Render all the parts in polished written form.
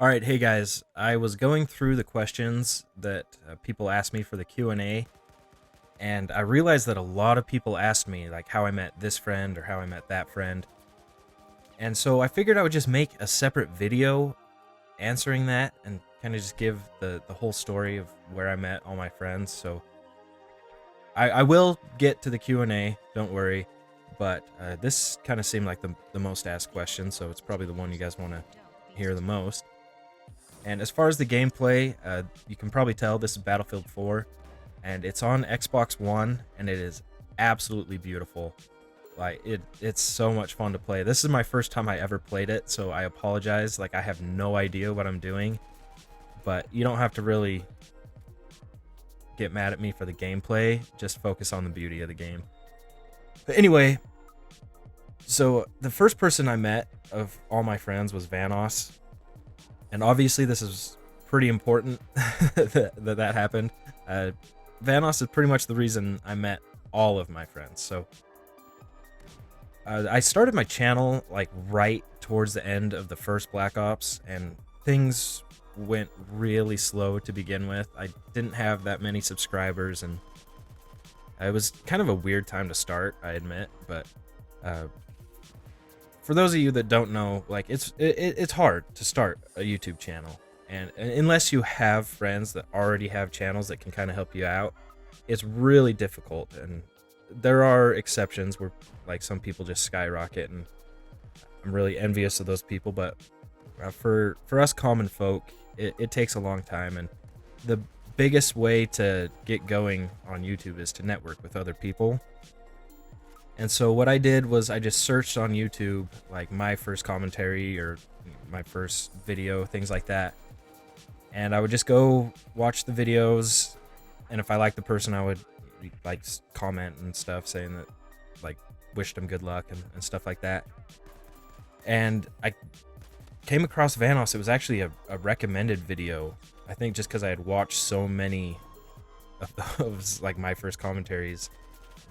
Alright, hey guys, I was going through the questions that people asked me for the Q&A, and I realized that a lot of people asked me, like, how I met this friend or how I met that friend. And so I figured I would just make a separate video answering that and kind of just give the whole story of where I met all my friends. So I will get to the Q&A, don't worry, but this kind of seemed like the most asked question, so it's probably the one you guys want to hear the most. And as far as the gameplay, you can probably tell this is Battlefield 4, and it's on Xbox One, and it is absolutely beautiful. Like, it's so much fun to play. This is my first time I ever played it, so I apologize. Like, I have no idea what I'm doing, but you don't have to really get mad at me for the gameplay. Just focus on the beauty of the game. But anyway, so the first person I met of all my friends was Vanoss. And obviously this is pretty important that happened. Vanoss is pretty much the reason I met all of my friends. So I started my channel like right towards the end of the first Black Ops, and things went really slow to begin with. I didn't have that many subscribers, and it was kind of a weird time to start, I admit. But for those of you that don't know, like, it's hard to start a YouTube channel, and unless you have friends that already have channels that can kind of help you out, it's really difficult. And there are exceptions where, like, some people just skyrocket, and I'm really envious of those people. But for us common folk, it takes a long time, and the biggest way to get going on YouTube is to network with other people. And so what I did was I just searched on YouTube, like, my first commentary or my first video, things like that. And I would just go watch the videos, and if I liked the person, I would, like, comment and stuff saying that, like, wished them good luck and stuff like that. And I came across Vanoss. It was actually a recommended video, I think, just because I had watched so many of those, like, my first commentaries,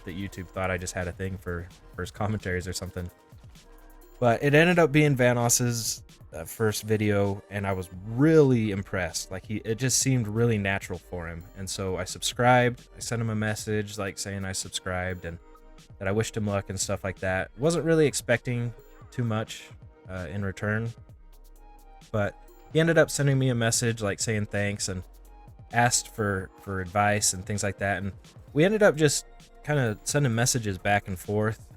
that YouTube thought I just had a thing for first commentaries or something. But it ended up being Vanoss's first video, and I was really impressed. Like, it just seemed really natural for him. And so I subscribed. I sent him a message, like, saying I subscribed and that I wished him luck and stuff like that. Wasn't really expecting too much in return, but he ended up sending me a message, like, saying thanks, and asked for advice and things like that. And we ended up just kind of sending messages back and forth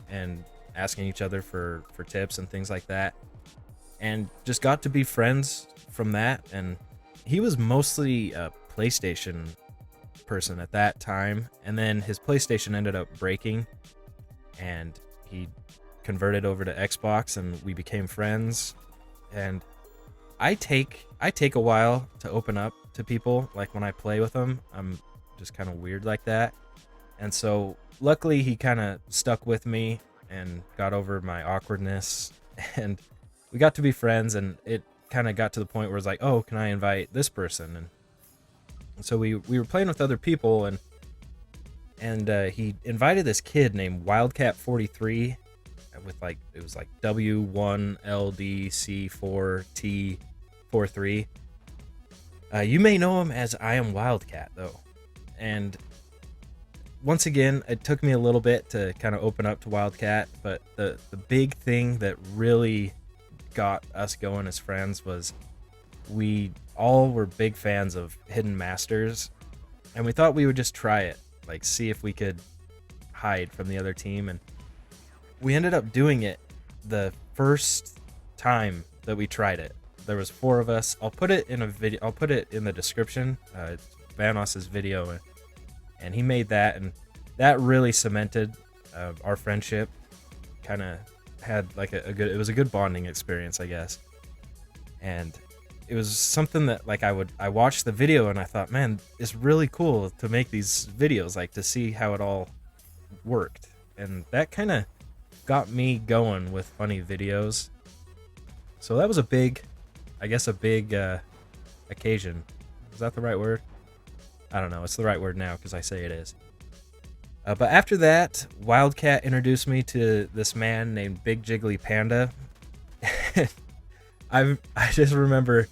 and asking each other for tips and things like that, and just got to be friends from that. And he was mostly a PlayStation person at that time, and then his PlayStation ended up breaking, and he converted over to Xbox, and we became friends. And I take a while to open up to people. Like, when I play with them, I'm just kind of weird like that. And so luckily he kind of stuck with me and got over my awkwardness, and we got to be friends. And it kind of got to the point where it's like, oh, can I invite this person? And so we were playing with other people, and he invited this kid named Wildcat 43 with, like, it was like W1LDC4T43. You may know him as I Am Wildcat, though. And once again, it took me a little bit to kind of open up to Wildcat, but the big thing that really got us going as friends was we all were big fans of Hidden Masters, and we thought we would just try it, like, see if we could hide from the other team. And we ended up doing it the first time that we tried it. There was 4 of us. I'll put it in a video. I'll put it in the description. It's Vanoss's video, and he made that, and that really cemented our friendship. Kind of had, like, a good, it was a good bonding experience, I guess. And it was something that, like, I watched the video and I thought, man, it's really cool to make these videos, like, to see how it all worked. And that kind of got me going with funny videos. So that was a big occasion. Is that the right word? I don't know. It's the right word now because I say it is. But after that, Wildcat introduced me to this man named Big Jiggly Panda. I just remember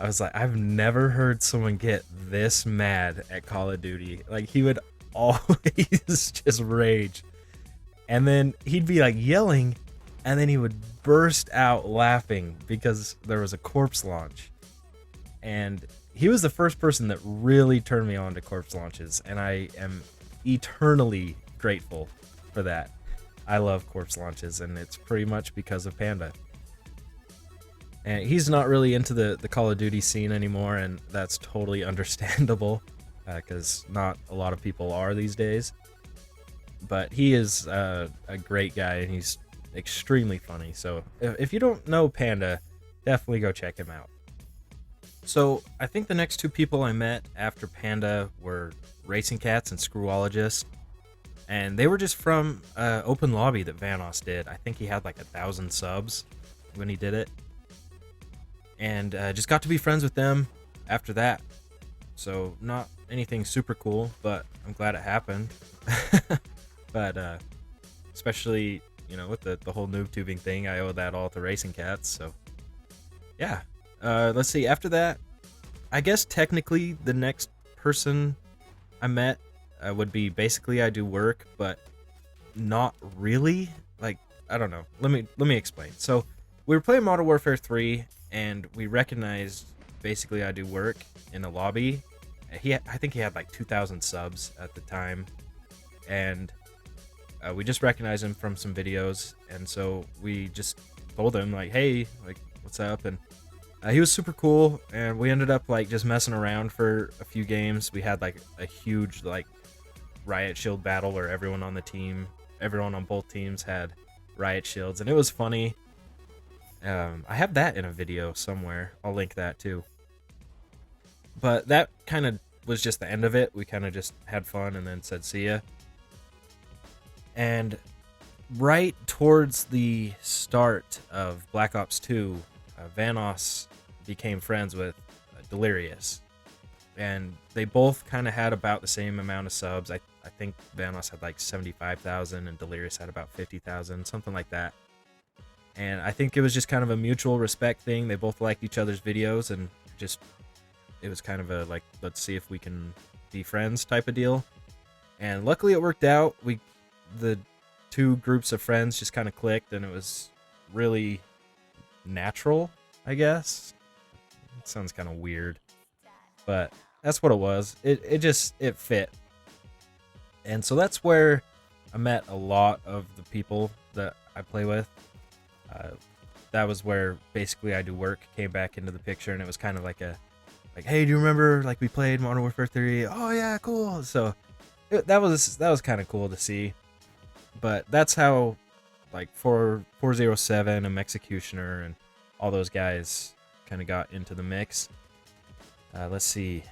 I was like, I've never heard someone get this mad at Call of Duty. Like, he would always just rage. And then he'd be like yelling, and then he would burst out laughing because there was a corpse launch. And he was the first person that really turned me on to corpse launches, and I am eternally grateful for that. I love corpse launches, and it's pretty much because of Panda. And he's not really into the Call of Duty scene anymore, and that's totally understandable, because not a lot of people are these days. But he is a great guy, and he's extremely funny. So if you don't know Panda, definitely go check him out. So I think the next two people I met after Panda were Racing Cats and Screwologist. And they were just from Open Lobby that Vanoss did. I think he had like 1,000 subs when he did it. And just got to be friends with them after that. So not anything super cool, but I'm glad it happened. But especially, with the whole noob tubing thing, I owe that all to Racing Cats. So yeah. Let's see. After that, I guess technically the next person I met would be basically I Do Work, but not really. Like, I don't know. Let me explain. So we were playing Modern Warfare 3, and we recognized basically I Do Work in the lobby. I think he had like 2,000 subs at the time, and we just recognized him from some videos, and so we just told him like, hey, like, what's up? And he was super cool, and we ended up like just messing around for a few games. We had like a huge like riot shield battle where everyone on both teams had riot shields, and it was funny. I have that in a video somewhere. I'll link that too. But that kind of was just the end of it. We kind of just had fun and then said see ya. And right towards the start of Black Ops 2, Vanoss became friends with Delirious. And they both kind of had about the same amount of subs. I think Vanoss had like 75,000 and Delirious had about 50,000, something like that. And I think it was just kind of a mutual respect thing. They both liked each other's videos, and just it was kind of a like, let's see if we can be friends type of deal. And luckily it worked out. The two groups of friends just kind of clicked, and it was really natural, I guess. It sounds kind of weird, but that's what it was. It fit. And so that's where I met a lot of the people that I play with. That was where basically I Do Work came back into the picture, and it was kind of like hey, do you remember like we played Modern Warfare 3? Oh yeah, cool. So that was kind of cool to see. But that's how like 407 and Executioner and all those guys kind of got into the mix. Let's see,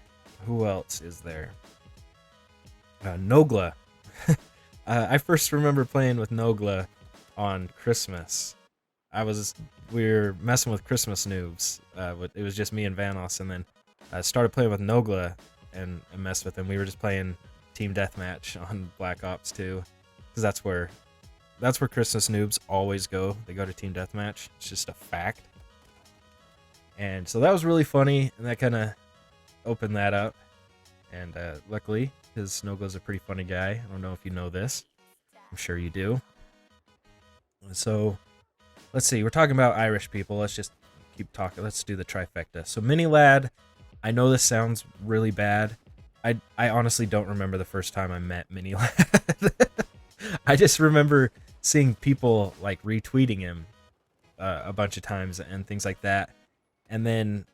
who else is there? Nogla. I first remember playing with Nogla on Christmas. We were messing with Christmas noobs. It was just me and Vanoss, and then I started playing with Nogla and messed with him. We were just playing team deathmatch on Black Ops 2, because that's where Christmas noobs always go. They go to team deathmatch. It's just a fact. And so that was really funny, and that kind of opened that up. And luckily, because Nogla's a pretty funny guy. I don't know if you know this. I'm sure you do. So let's see. We're talking about Irish people. Let's just keep talking. Let's do the trifecta. So Mini Lad, I know this sounds really bad. I honestly don't remember the first time I met Mini Lad. I just remember seeing people like retweeting him a bunch of times and things like that. And then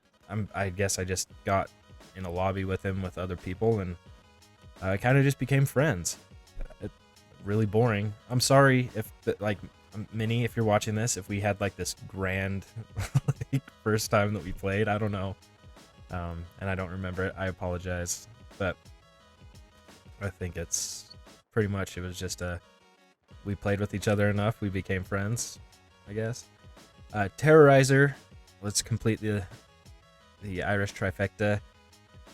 I guess I just got in a lobby with him with other people, and I kind of just became friends. Really boring. I'm sorry if like Minnie, if you're watching this, if we had like this grand like, first time that we played. I don't know, and I don't remember it. I apologize, but I think it's pretty much it was just we played with each other enough, we became friends, I guess. Terrorizer, let's complete the Irish trifecta.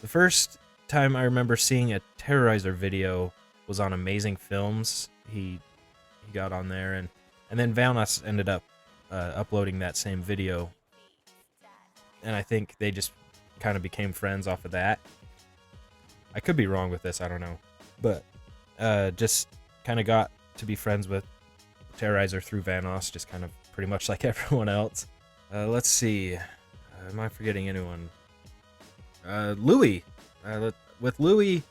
The first time I remember seeing a Terrorizer video was on Amazing Films. He got on there, and then Vanoss ended up uploading that same video and I think they just kind of became friends off of that. I could be wrong with this, I don't know, but just kind of got to be friends with Terrorizer through Vanoss, just kind of pretty much like everyone else. Let's see, am I forgetting anyone? Louis. With Louis,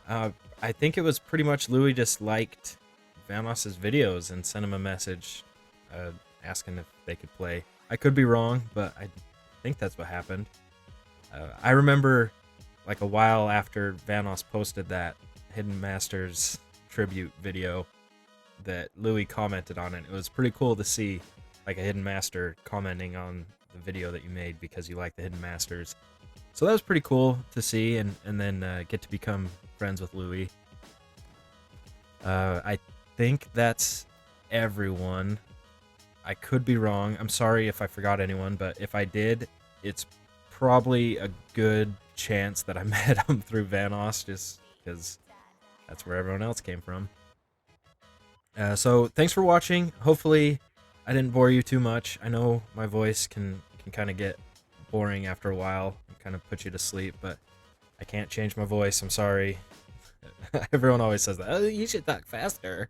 I think it was pretty much Louis just liked Vanoss's videos and sent him a message asking if they could play. I could be wrong, but I think that's what happened. I remember like a while after Vanoss posted that Hidden Masters tribute video that Louis commented on it. It was pretty cool to see like a Hidden Master commenting on the video that you made because you like the Hidden Masters. So that was pretty cool to see, and then get to become friends with Louis. I think that's everyone. I could be wrong. I'm sorry if I forgot anyone, but if I did, it's probably a good chance that I met them through Vanoss, just because that's where everyone else came from. So thanks for watching. Hopefully I didn't bore you too much. I know my voice can kind of get boring after a while and kind of put you to sleep, but I can't change my voice. I'm sorry. Everyone always says that. Oh, you should talk faster.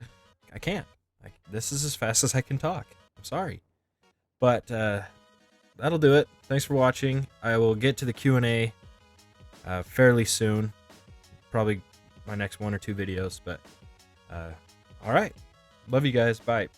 I can't. This is as fast as I can talk. I'm sorry. But that'll do it. Thanks for watching. I will get to the Q&A fairly soon. Probably my next 1 or 2 videos, but all right. Love you guys. Bye.